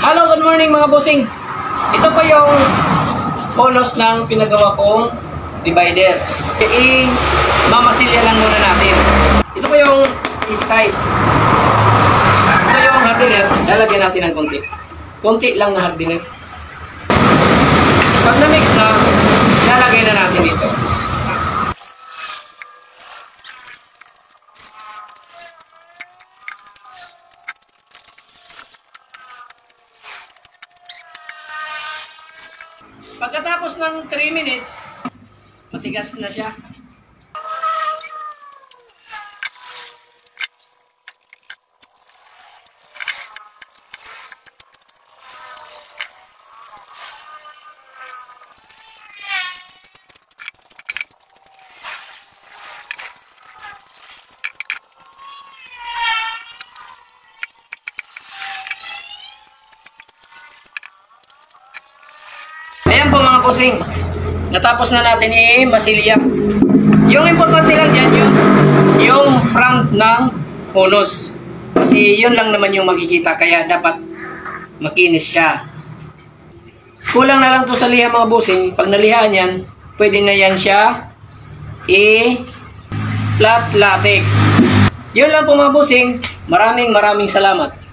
Hello, good morning mga bossing. Ito po yung polos ng pinagawa kong divider. I-mamasilya lang muna natin. Ito po yung iskay. Ito yung hardener. Lalagyan natin ng konti. Konti lang na hardener. Pag na-mix na, lalagay na natin dito. Pagkatapos ng 3 minutes, matigas na siya. Ayan po mga bossing, natapos na natin i-masilya. Yung importante lang dyan yung front ng polos. Kasi yun lang naman yung makikita, kaya dapat makinis siya. Kulang na lang to sa liha mga bossing. Pag nalihaan yan, pwede na yan siya i-flat latex. Yun lang po mga bossing. Maraming salamat.